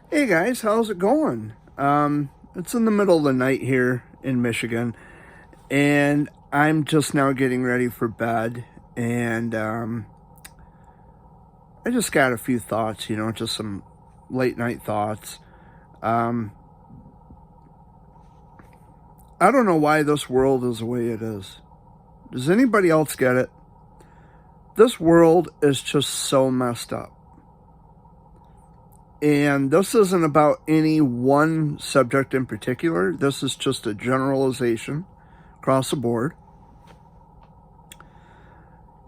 Hey guys, how's it going? It's in the middle of the night here in Michigan, and I'm just now getting ready for bed. And I just got a few thoughts, just some late night thoughts. Um, I don't know why this world is the way it is. Does anybody else get it? This world is just so messed up. And this isn't about any one subject in particular. This is just a generalization across the board.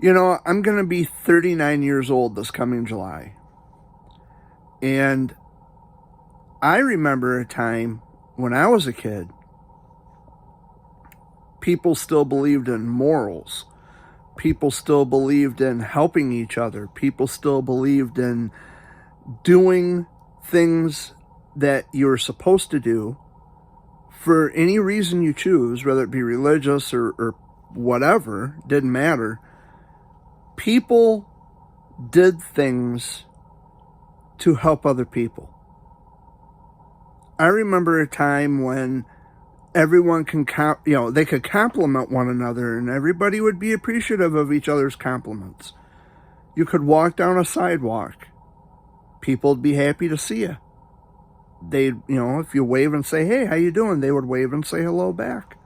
I'm going to be 39 years old this coming July. And I remember a time when I was a kid, people still believed in morals. People still believed in helping each other. People still believed in doing things that you're supposed to do for any reason you choose, whether it be religious or whatever, didn't matter. People did things to help other people. I remember a time when everyone they could compliment one another and everybody would be appreciative of each other's compliments. You could walk down a sidewalk. People would be happy to see you. They'd, if you wave and say, "Hey, how you doing?" They would wave and say hello back.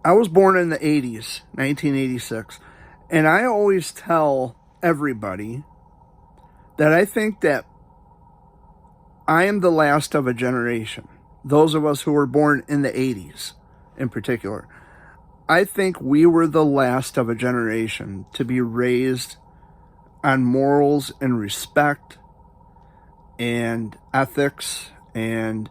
I was born in the 80s, 1986, and I always tell everybody that I think that I am the last of a generation. Those of us who were born in the 80s in particular. I think we were the last of a generation to be raised on morals and respect and ethics and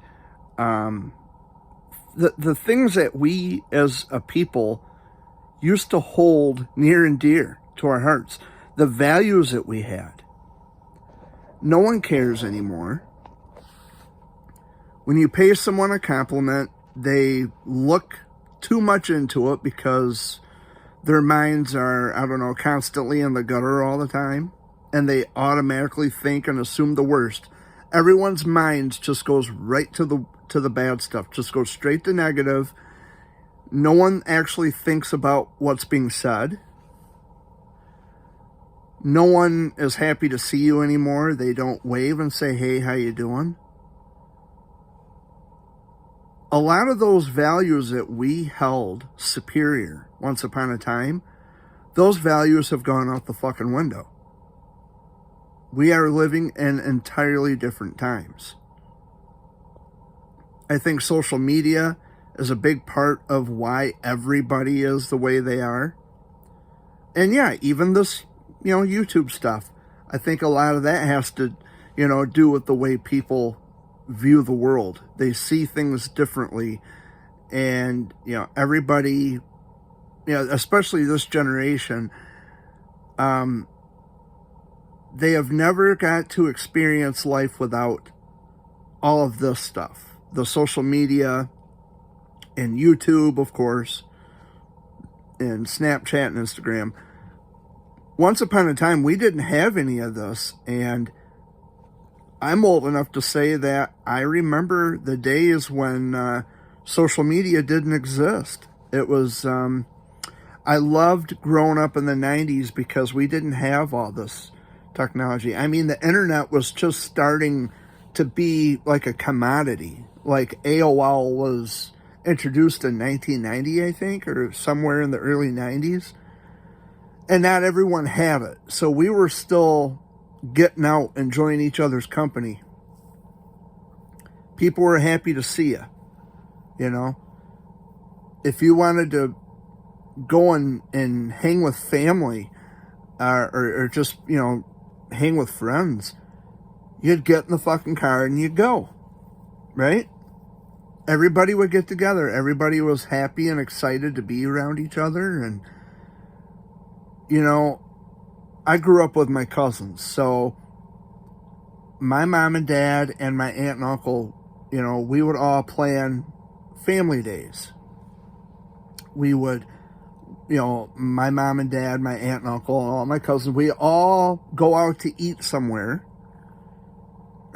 the things that we as a people used to hold near and dear to our hearts, the values that we had. No one cares anymore. When you pay someone a compliment, they look too much into it because their minds are, constantly in the gutter all the time, and they automatically think and assume the worst. Everyone's mind just goes right to the bad stuff, just goes straight to negative. No one actually thinks about what's being said. No one is happy to see you anymore. They don't wave and say, "Hey, how you doing?" A lot of those values that we held superior once upon a time, those values have gone out the fucking window. We are living in entirely different times. I think social media is a big part of why everybody is the way they are. And yeah, even this, YouTube stuff, I think a lot of that has to, do with the way people view the world. They see things differently. And, everybody, especially this generation, they have never got to experience life without all of this stuff. The social media and YouTube, of course, and Snapchat and Instagram. Once upon a time, we didn't have any of this. And I'm old enough to say that I remember the days when social media didn't exist. It was, I loved growing up in the 90s because we didn't have all this technology. I mean, the internet was just starting to be like a commodity. Like AOL was introduced in 1990, I think, or somewhere in the early 90s. And not everyone had it. So we were still getting out, enjoying each other's company. People were happy to see you, If you wanted to go and hang with family or just, hang with friends, you'd get in the fucking car and you'd go, right? Everybody would get together. Everybody was happy and excited to be around each other. And, I grew up with my cousins. So my mom and dad and my aunt and uncle, we would all plan family days. We would, my mom and dad, my aunt and uncle, and all my cousins, we all go out to eat somewhere.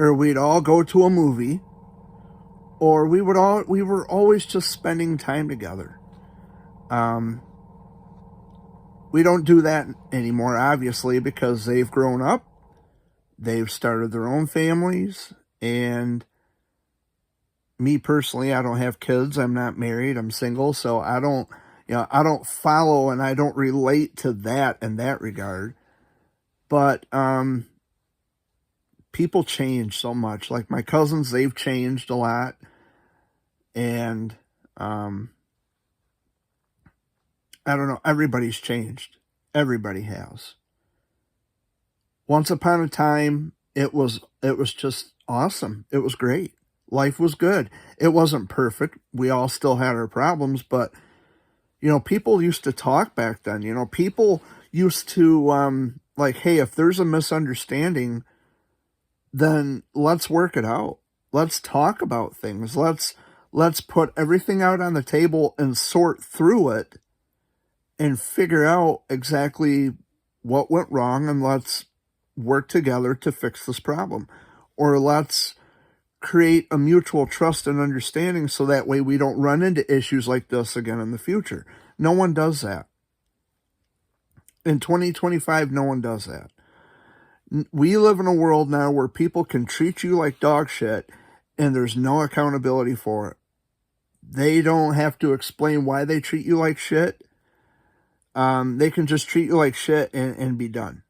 or we'd all go to a movie, or we were always just spending time together. We don't do that anymore, obviously, because they've grown up, they've started their own families, and me personally, I don't have kids, I'm not married, I'm single, so I don't follow and I don't relate to that in that regard. But people change so much. Like my cousins, they've changed a lot, and I don't know, everybody's changed. Everybody has. Once upon a time, it was just awesome. It was great. Life was good. It wasn't perfect. We all still had our problems, but people used to talk back then. People used to like, hey, if there's a misunderstanding, then let's work it out. Let's talk about things. Let's put everything out on the table and sort through it and figure out exactly what went wrong, and let's work together to fix this problem. Or let's create a mutual trust and understanding so that way we don't run into issues like this again in the future. No one does that. In 2025, no one does that. We live in a world now where people can treat you like dog shit and there's no accountability for it. They don't have to explain why they treat you like shit. They can just treat you like shit and be done.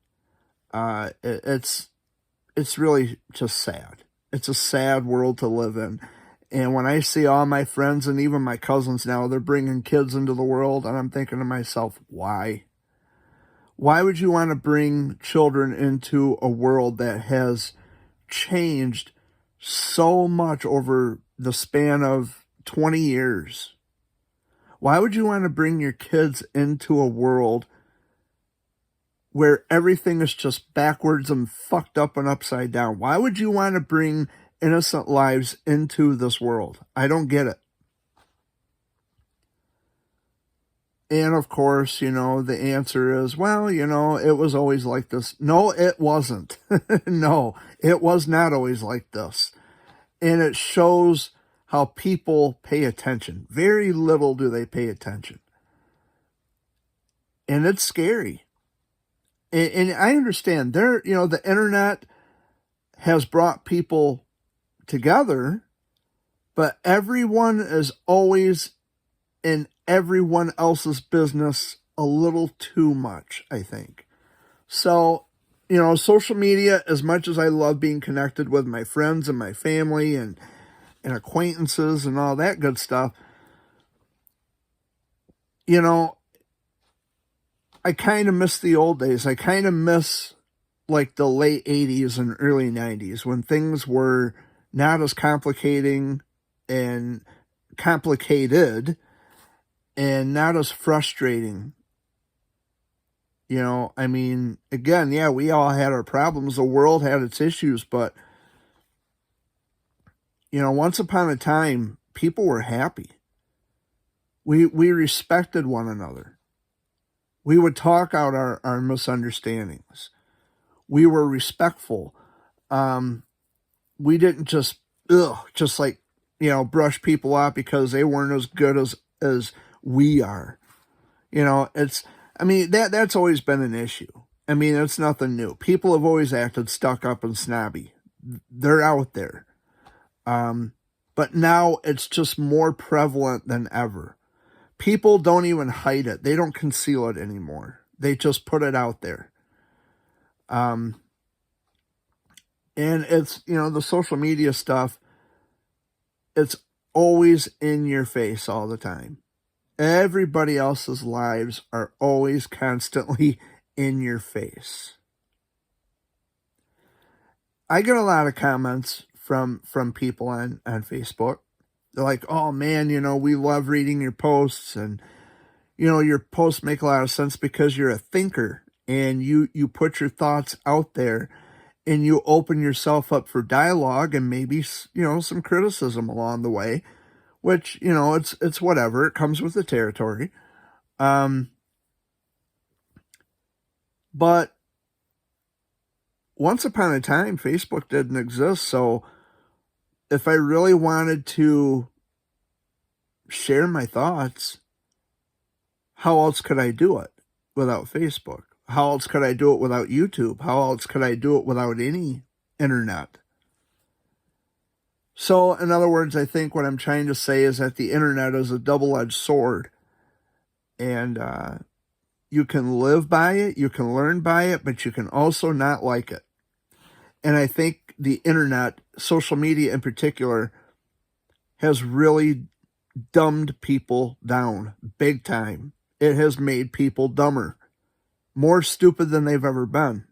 It's really just sad. It's a sad world to live in. And when I see all my friends and even my cousins now, they're bringing kids into the world, and I'm thinking to myself, why? Why would you want to bring children into a world that has changed so much over the span of 20 years? Why would you want to bring your kids into a world where everything is just backwards and fucked up and upside down? Why would you want to bring innocent lives into this world? I don't get it. And of course, the answer is, well, it was always like this. No, it wasn't. No, it was not always like this. And it shows how people pay attention. Very little do they pay attention. And it's scary. And I understand the internet has brought people together, but everyone is always in everyone else's business a little too much, I think. So, social media, as much as I love being connected with my friends and my family and acquaintances and all that good stuff, I kind of miss the old days. I kind of miss like the late 80s and early 90s when things were not as complicated and not as frustrating. Again, yeah, we all had our problems. The world had its issues, but once upon a time, people were happy. We respected one another. We would talk out our misunderstandings. We were respectful. We didn't just brush people off because they weren't as good as we are. That's always been an issue. It's nothing new. People have always acted stuck up and snobby. They're out there. But now it's just more prevalent than ever. People don't even hide it. They don't conceal it anymore. They just put it out there. And it's, the social media stuff, it's always in your face all the time. Everybody else's lives are always constantly in your face. I get a lot of comments from people on Facebook. They're like, oh man, we love reading your posts, and your posts make a lot of sense because you're a thinker and you put your thoughts out there and you open yourself up for dialogue and maybe, some criticism along the way, which, it's whatever. It comes with the territory. But once upon a time, Facebook didn't exist. So if I really wanted to share my thoughts, how else could I do it without Facebook? How else could I do it without YouTube? How else could I do it without any internet? So, in other words, I think what I'm trying to say is that the internet is a double-edged sword. And you can live by it, you can learn by it, but you can also not like it. And I think the internet, social media in particular, has really dumbed people down big time. It has made people dumber, more stupid than they've ever been.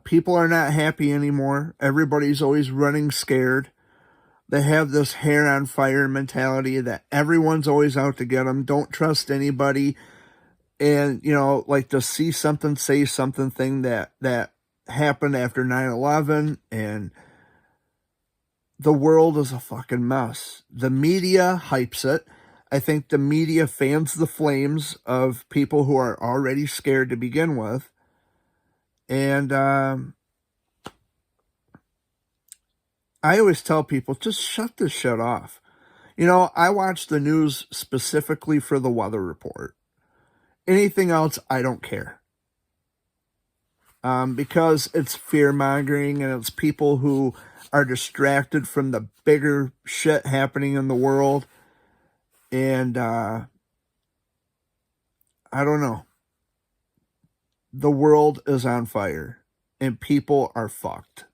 People are not happy anymore. Everybody's always running scared. They have this hair on fire mentality that everyone's always out to get them. Don't trust anybody. And, you know, like to see something, say something thing that happened after 9/11, and the world is a fucking mess. The media hypes it. I think the media fans the flames of people who are already scared to begin with. And I always tell people, just shut this shit off. You know, I watch the news specifically for the weather report. Anything else, I don't care. Because it's fear-mongering and it's people who are distracted from the bigger shit happening in the world. And I don't know. The world is on fire and people are fucked.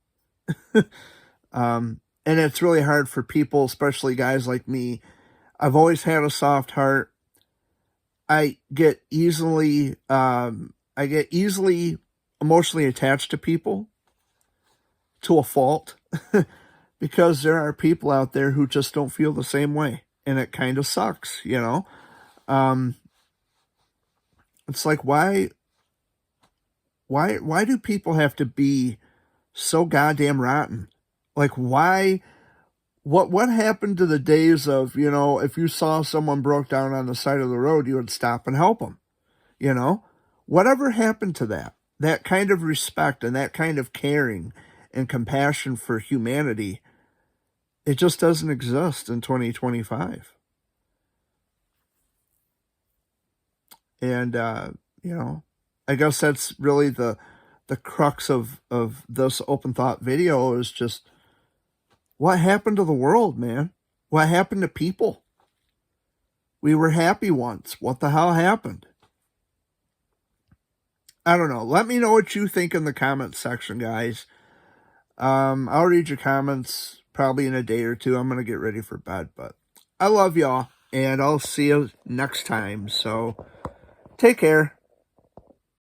And it's really hard for people, especially guys like me. I've always had a soft heart. I get easily emotionally attached to people to a fault because there are people out there who just don't feel the same way, and it kind of sucks, you know. It's like, why do people have to be so goddamn rotten? Like, why? What happened to the days of, you know, if you saw someone broke down on the side of the road, you would stop and help them, you know? Whatever happened to that? That kind of respect and that kind of caring and compassion for humanity, it just doesn't exist in 2025. And, you know, I guess that's really the crux of this open thought video is just, what happened to the world, man? What happened to people? We were happy once. What the hell happened? I don't know. Let me know what you think in the comments section, guys. I'll read your comments probably in a day or two. I'm going to get ready for bed, but I love y'all, and I'll see you next time. So take care.